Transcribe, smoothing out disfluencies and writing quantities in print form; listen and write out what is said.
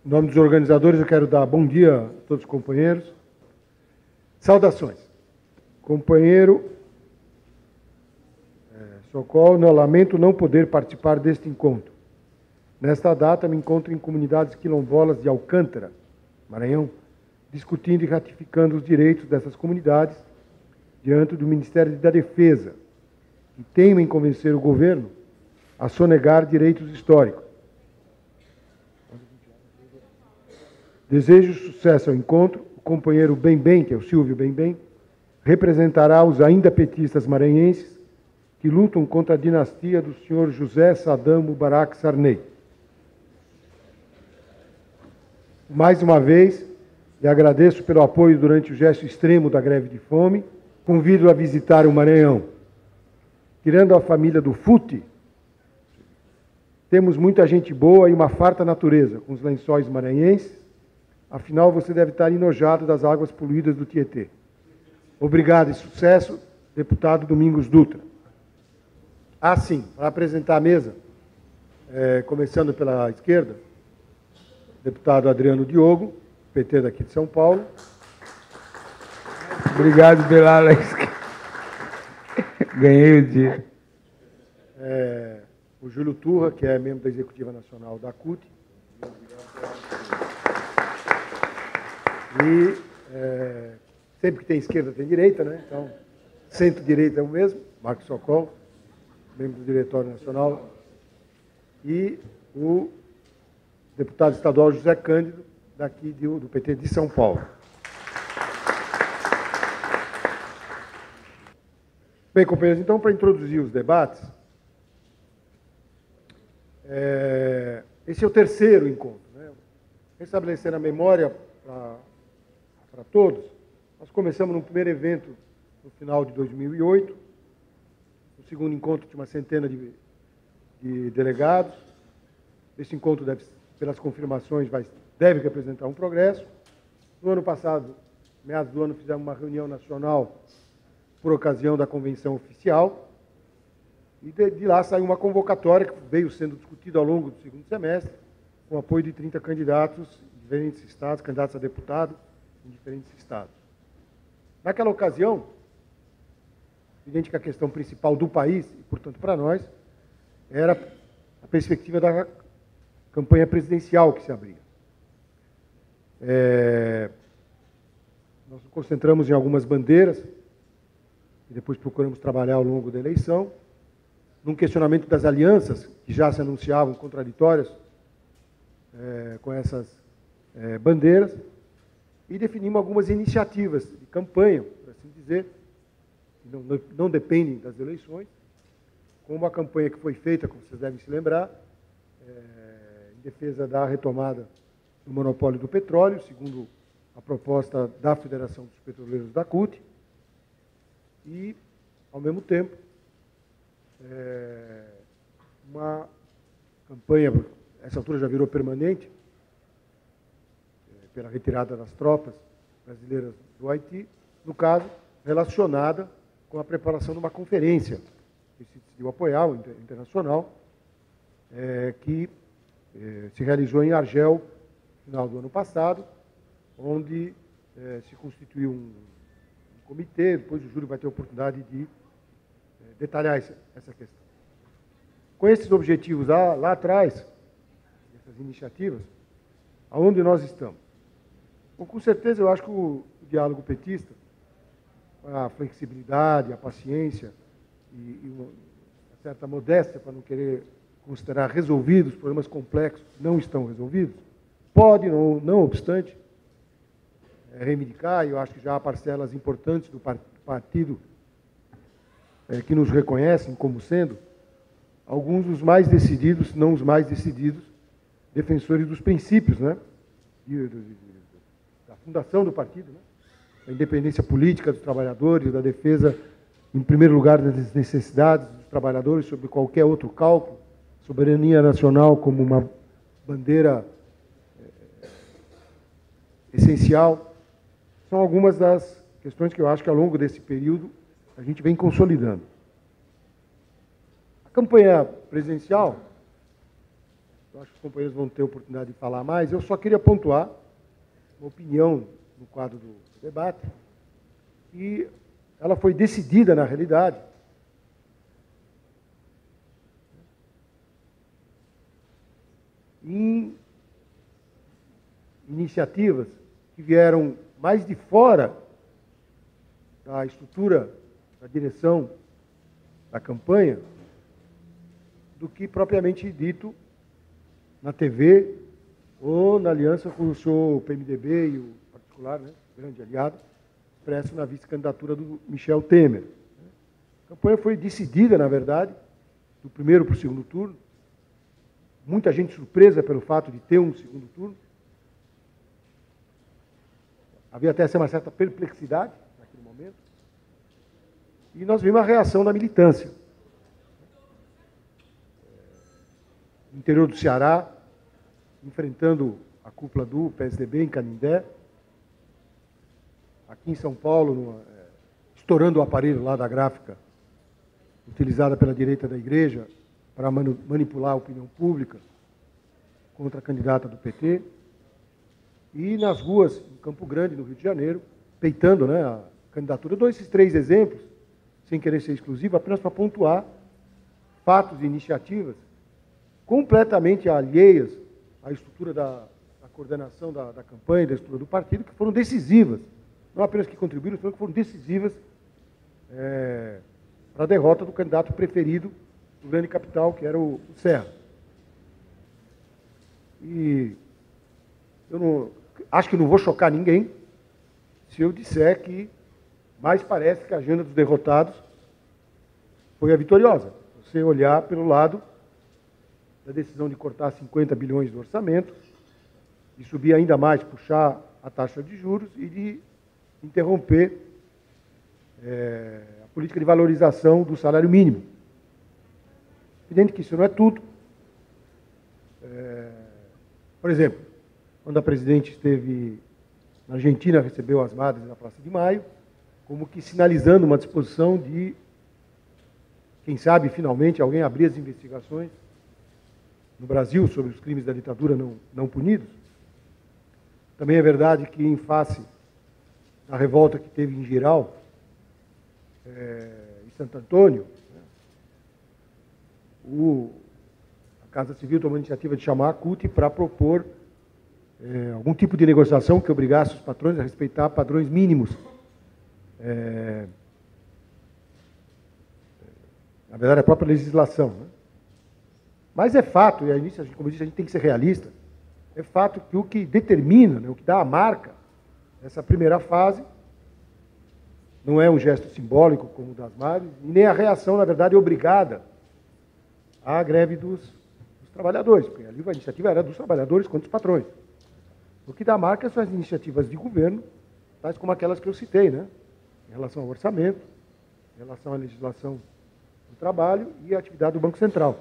Em nome dos organizadores, eu quero dar bom dia a todos os companheiros. Saudações. Companheiro Socorro, lamento não poder participar deste encontro. Nesta data, me encontro em comunidades quilombolas de Alcântara, Maranhão, discutindo e ratificando os direitos dessas comunidades diante do Ministério da Defesa, que teima em convencer o governo a sonegar direitos históricos. Desejo sucesso ao encontro. O companheiro Bem, que é o Silvio Bem, representará os ainda petistas maranhenses que lutam contra a dinastia do senhor José Saddam Mubarak Sarney. Mais uma vez, lhe agradeço pelo apoio durante o gesto extremo da greve de fome. Convido a visitar o Maranhão. Tirando a família do Fute, temos muita gente boa e uma farta natureza com os lençóis maranhenses. Afinal, você deve estar enojado das águas poluídas do Tietê. Obrigado e sucesso, deputado Domingos Dutra. Sim, para apresentar a mesa, começando pela esquerda, deputado Adriano Diogo, PT daqui de São Paulo. Obrigado pela Alex. Ganhei o dia. O Júlio Turra, que é membro da Executiva Nacional da CUT. E sempre que tem esquerda tem direita, né? Então, centro-direita é o mesmo, Marcos Socorro, membro do Diretório Nacional. E o deputado estadual José Cândido, daqui do PT de São Paulo. Bem, companheiros, então, para introduzir os debates, esse é o terceiro encontro, né? Restabelecer a memória para todos. Nós começamos no primeiro evento no final de 2008, no segundo encontro tinha uma centena de delegados. Esse encontro, pelas confirmações, deve representar um progresso. No ano passado, meados do ano, fizemos uma reunião nacional por ocasião da convenção oficial, e de lá saiu uma convocatória que veio sendo discutida ao longo do segundo semestre, com apoio de 30 candidatos em diferentes estados, candidatos a deputado em diferentes estados. Naquela ocasião, evidente que a questão principal do país, e portanto para nós, era a perspectiva da campanha presidencial que se abria. Nós nos concentramos em algumas bandeiras, e depois procuramos trabalhar ao longo da eleição, num questionamento das alianças, que já se anunciavam contraditórias com essas bandeiras, e definimos algumas iniciativas de campanha, por assim dizer, que não dependem das eleições, como a campanha que foi feita, como vocês devem se lembrar, em defesa da retomada do monopólio do petróleo, segundo a proposta da Federação dos Petroleiros da CUT, e, ao mesmo tempo, uma campanha, essa altura já virou permanente, pela retirada das tropas brasileiras do Haiti, no caso, relacionada com a preparação de uma conferência que se decidiu apoiar, internacional, que se realizou em Argel, no final do ano passado, onde se constituiu um comitê. Depois o Júlio vai ter a oportunidade de detalhar essa questão. Com esses objetivos lá atrás, essas iniciativas, aonde nós estamos? Bom, com certeza, eu acho que o diálogo petista, a flexibilidade, a paciência e uma certa modéstia para não querer considerar resolvidos problemas complexos que não estão resolvidos, pode, não obstante, reivindicar, e eu acho que já há parcelas importantes do partido que nos reconhecem como sendo alguns dos mais decididos, se não os mais decididos, defensores dos princípios, né? Da fundação do partido, né? Da independência política dos trabalhadores, da defesa, em primeiro lugar, das necessidades dos trabalhadores sobre qualquer outro cálculo, soberania nacional como uma bandeira essencial. São algumas das questões que eu acho que, ao longo desse período, a gente vem consolidando. A campanha presidencial, eu acho que os companheiros vão ter oportunidade de falar mais. Eu só queria pontuar uma opinião no quadro do debate, e ela foi decidida, na realidade, em iniciativas que vieram mais de fora da estrutura, da direção da campanha, do que propriamente dito na TV ou na aliança com o senhor PMDB e o particular, né, grande aliado, expresso na vice-candidatura do Michel Temer. A campanha foi decidida, na verdade, do primeiro para o segundo turno. Muita gente surpresa pelo fato de ter um segundo turno. Havia até uma certa perplexidade naquele momento. E nós vimos a reação da militância. No interior do Ceará, enfrentando a cúpula do PSDB em Canindé. Aqui em São Paulo, estourando o aparelho lá da gráfica, utilizada pela direita da igreja para manipular a opinião pública contra a candidata do PT. E nas ruas, em Campo Grande, no Rio de Janeiro, peitando, né, a candidatura. Eu dou esses 3 exemplos, sem querer ser exclusivo, apenas para pontuar fatos e iniciativas completamente alheias à estrutura da coordenação da campanha e da estrutura do partido, que foram decisivas. Não apenas que contribuíram, mas que foram decisivas para a derrota do candidato preferido do grande capital, que era o Serra. E eu acho que não vou chocar ninguém se eu disser que mais parece que a agenda dos derrotados foi a vitoriosa. Você olhar pelo lado da decisão de cortar 50 bilhões do orçamento, de subir ainda mais, puxar a taxa de juros e de interromper a política de valorização do salário mínimo. Evidente que isso não é tudo. Por exemplo, quando a presidente esteve na Argentina, recebeu as madres na Praça de Maio, como que sinalizando uma disposição de, quem sabe, finalmente, alguém abrir as investigações no Brasil sobre os crimes da ditadura não punidos. Também é verdade que, em face da revolta que teve em Giral, em Santo Antônio, a Casa Civil tomou a iniciativa de chamar a CUT para propor algum tipo de negociação que obrigasse os patrões a respeitar padrões mínimos. Na verdade, a própria legislação. Né? Mas é fato, e aí, como eu disse, a gente tem que ser realista, é fato que o que determina, né, o que dá a marca dessa primeira fase, não é um gesto simbólico como o das madres, e nem a reação, na verdade, obrigada à greve dos trabalhadores, porque ali a iniciativa era dos trabalhadores contra os patrões. O que dá marca são as iniciativas de governo, tais como aquelas que eu citei, né? Em relação ao orçamento, em relação à legislação do trabalho e à atividade do Banco Central.